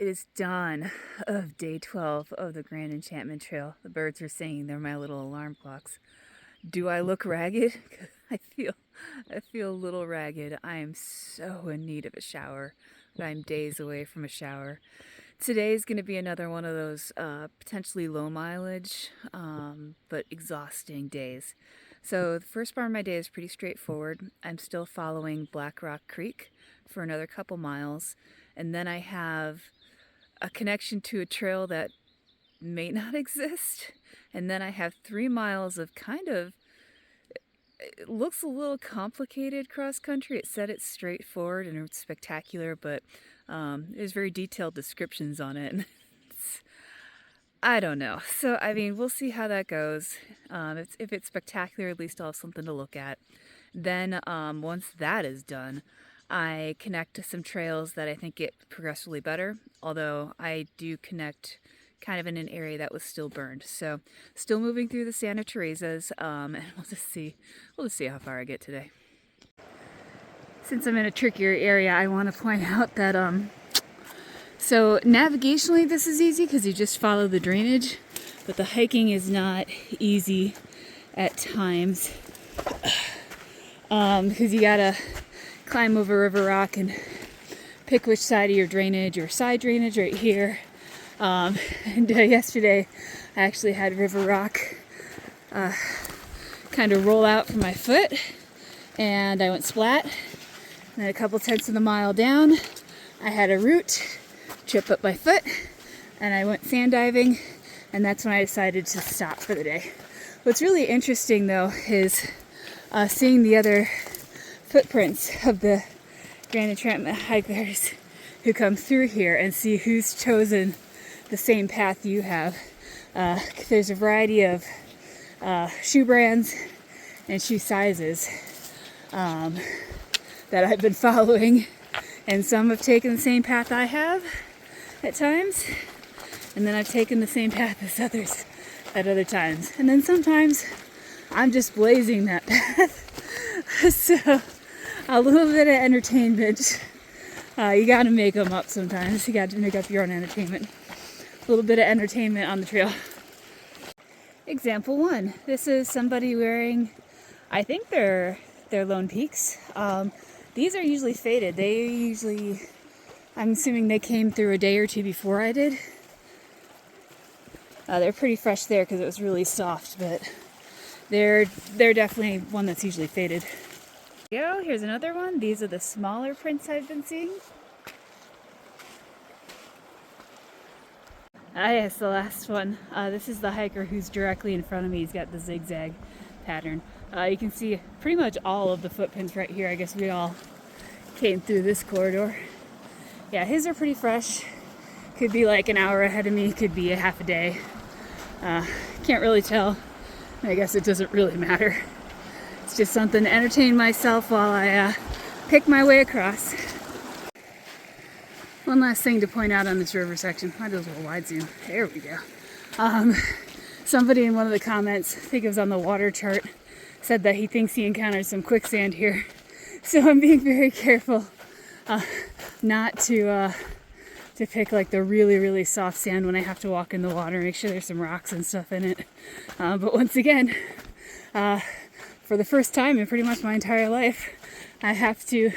It is dawn of day 12 of the Grand Enchantment Trail. The birds are singing. They're my little alarm clocks. Do I look ragged? I feel a little ragged. I am so in need of a shower, but I'm days away from a shower. Today is going to be another one of those potentially low mileage, but exhausting days. So the first part of my day is pretty straightforward. I'm still following Black Rock Creek for another couple miles, and then I have a connection to a trail that may not exist, and then I have 3 miles of kind of, it looks a little complicated cross country. It said it's straightforward and it's spectacular, but there's very detailed descriptions on it. I don't know. So, I mean, we'll see how that goes. If it's spectacular, at least I'll have something to look at. Then once that is done, I connect to some trails that I think get progressively better, although I do connect kind of in an area that was still burned. So still moving through the Santa Teresas, and we'll just see how far I get today. Since I'm in a trickier area, I want to point out that so navigationally this is easy because you just follow the drainage, but the hiking is not easy at times because you gotta climb over River Rock and pick which side of your drainage or side drainage right here. Yesterday I actually had River Rock kind of roll out from my foot and I went splat. And then a couple tenths of the mile down I had a root trip up my foot and I went sand diving, and that's when I decided to stop for the day. What's really interesting though is seeing the other footprints of the Grand Enchantment hikers who come through here and see who's chosen the same path you have. There's a variety of shoe brands and shoe sizes that I've been following, and some have taken the same path I have at times, and then I've taken the same path as others at other times, and then sometimes I'm just blazing that path. So a little bit of entertainment. You gotta make them up sometimes. You gotta make up your own entertainment. A little bit of entertainment on the trail. Example 1. This is somebody wearing, I think they're Lone Peaks. These are usually faded. I'm assuming they came through a day or two before I did. They're pretty fresh there because it was really soft, but they're definitely one that's usually faded. Here's another one. These are the smaller prints I've been seeing. Yes, the last one. This is the hiker who's directly in front of me. He's got the zigzag pattern. You can see pretty much all of the footprints right here. I guess we all came through this corridor. Yeah, his are pretty fresh. Could be like an hour ahead of me, could be a half a day. Can't really tell. I guess it doesn't really matter. It's just something to entertain myself while I pick my way across. One last thing to point out on this river section. I do a little wide zoom. There we go. Somebody in one of the comments, I think it was on the water chart, said that he thinks he encountered some quicksand here. So I'm being very careful not to pick like the really, really soft sand when I have to walk in the water. Make sure there's some rocks and stuff in it. But once again, for the first time in pretty much my entire life, I have to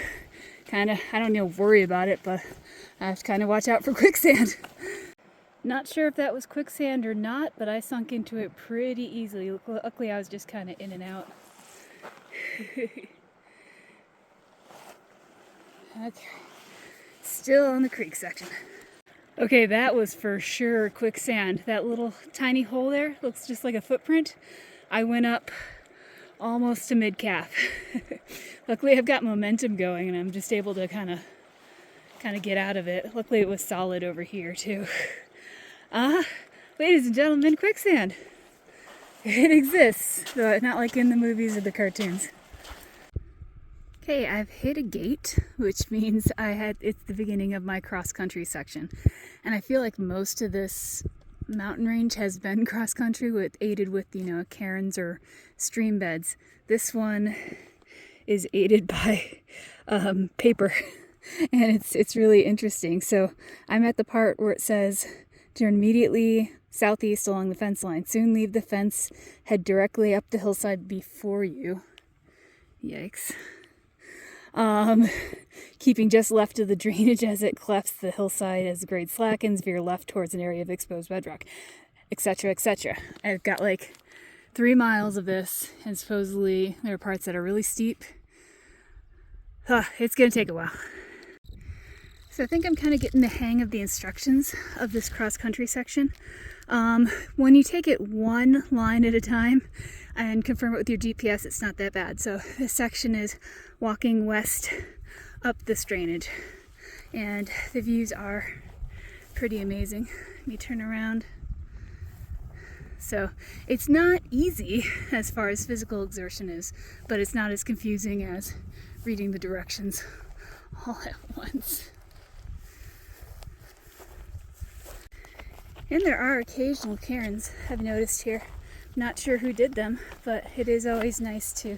kind of, I don't worry about it, but I have to kind of watch out for quicksand. Not sure if that was quicksand or not, but I sunk into it pretty easily. Luckily, I was just kind of in and out. Okay, still on the creek section. Okay, that was for sure quicksand. That little tiny hole there looks just like a footprint. I went up almost to mid-calf. Luckily, I've got momentum going, and I'm just able to kind of get out of it. Luckily, it was solid over here too. Ladies and gentlemen, quicksand. It exists, though not like in the movies or the cartoons. Okay, I've hit a gate, which means it's the beginning of my cross-country section. And I feel like most of this mountain range has been cross-country aided with, cairns or stream beds. This one is aided by paper. and it's really interesting. So I'm at the part where it says turn immediately southeast along the fence line. Soon leave the fence, head directly up the hillside before you. Yikes. Keeping just left of the drainage as it clefts the hillside as the grade slackens, veer left towards an area of exposed bedrock, etc., etc. I've got like 3 miles of this, and supposedly there are parts that are really steep. It's gonna take a while. So I think I'm kind of getting the hang of the instructions of this cross-country section. When you take it one line at a time and confirm it with your GPS, it's not that bad. So this section is walking west up this drainage, and the views are pretty amazing. Let me turn around. So it's not easy as far as physical exertion is, but it's not as confusing as reading the directions all at once. And there are occasional cairns I've noticed here. Not sure who did them, but it is always nice to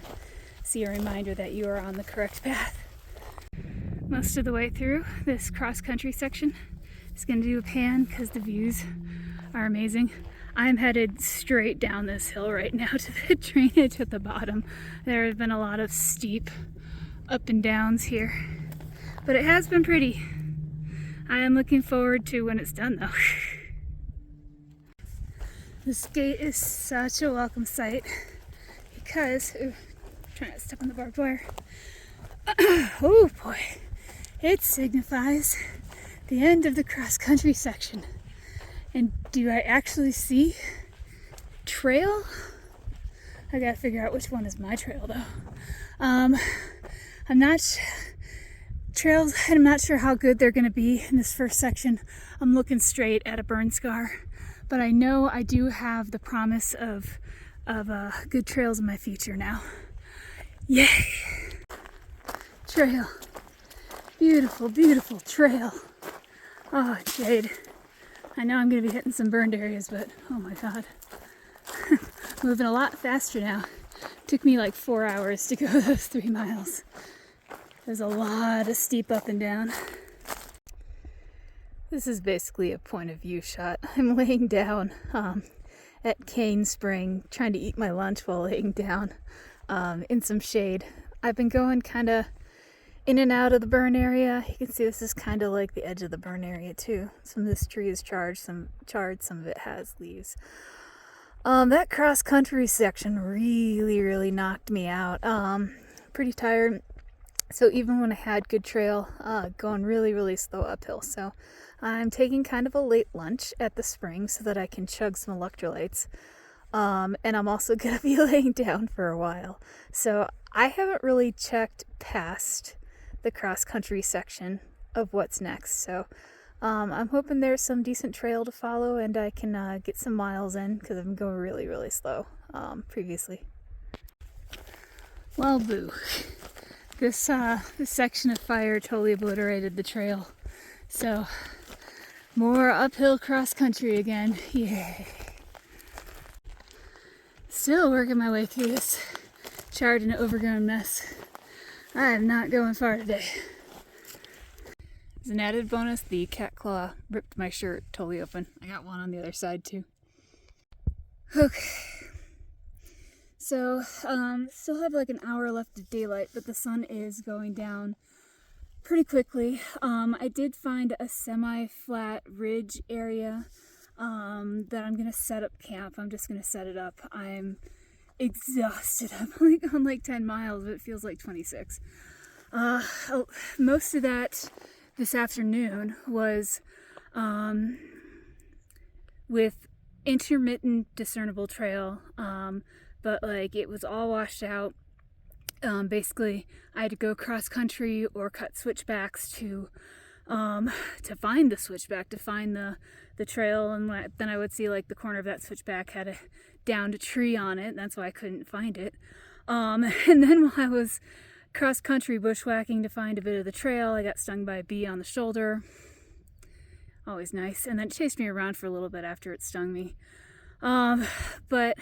see a reminder that you are on the correct path. Most of the way through this cross-country section is going to do a pan because the views are amazing. I'm headed straight down this hill right now to the drainage at the bottom. There have been a lot of steep up and downs here, but it has been pretty. I am looking forward to when it's done though. This gate is such a welcome sight because, trying not to step on the barbed wire. Oh boy, it signifies the end of the cross-country section. And do I actually see trail? I gotta figure out which one is my trail though. I'm not sure how good they're gonna be in this first section. I'm looking straight at a burn scar, but I know I do have the promise of good trails in my future now. Yay! Trail. Beautiful, beautiful trail. Oh, Jade. I know I'm going to be hitting some burned areas, but oh my god. Moving a lot faster now. Took me like 4 hours to go those 3 miles. There's a lot of steep up and down. This is basically a point of view shot. I'm laying down at Cane Spring, trying to eat my lunch while laying down in some shade. I've been going kind of in and out of the burn area. You can see this is kind of like the edge of the burn area too. Some of this tree is charred, some of it has leaves. That cross-country section really knocked me out. Pretty tired. So even when I had good trail, going really slow uphill. So I'm taking kind of a late lunch at the spring so that I can chug some electrolytes. And I'm also going to be laying down for a while. So I haven't really checked past the cross-country section of what's next. So I'm hoping there's some decent trail to follow and I can get some miles in because I've been going really slow previously. Well, boo. This section of fire totally obliterated the trail. So more uphill cross-country again. Yay. Still working my way through this charred and overgrown mess. I am not going far today. As an added bonus, the cat claw ripped my shirt totally open. I got one on the other side too. Okay. So, still have like an hour left of daylight, but the sun is going down pretty quickly. I did find a semi-flat ridge area that I'm gonna set up camp. I'm just gonna set it up. I'm exhausted. I'm only gone like 10 miles, but it feels like 26. Most of that this afternoon was with intermittent discernible trail, but like it was all washed out. Basically, I had to go cross country or cut switchbacks to find the switchback, to find the trail, and then I would see like the corner of that switchback had a downed tree on it. That's why I couldn't find it. And then while I was cross country bushwhacking to find a bit of the trail, I got stung by a bee on the shoulder. Always nice. And then it chased me around for a little bit after it stung me. But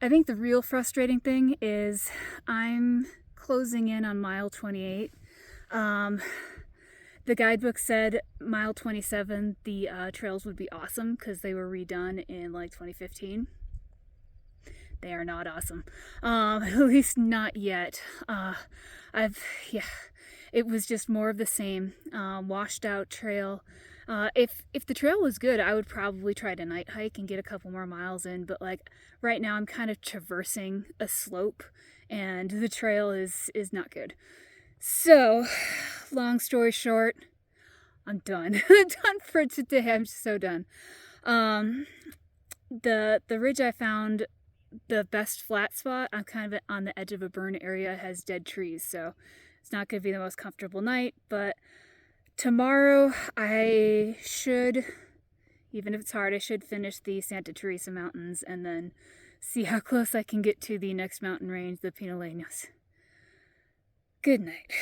I think the real frustrating thing is I'm closing in on mile 28. The guidebook said mile 27, the trails would be awesome because they were redone in like 2015. They are not awesome. At least not yet. Yeah, it was just more of the same. Washed out trail. If the trail was good, I would probably try to night hike and get a couple more miles in. But like right now, I'm kind of traversing a slope, and the trail is not good. So, long story short, I'm done. I'm done for today. I'm so done. The ridge I found, the best flat spot, I'm kind of on the edge of a burn area, has dead trees, so it's not going to be the most comfortable night. But tomorrow I should, even if it's hard, I should finish the Santa Teresa mountains and then see how close I can get to the next mountain range, the Pinaleños. Good night.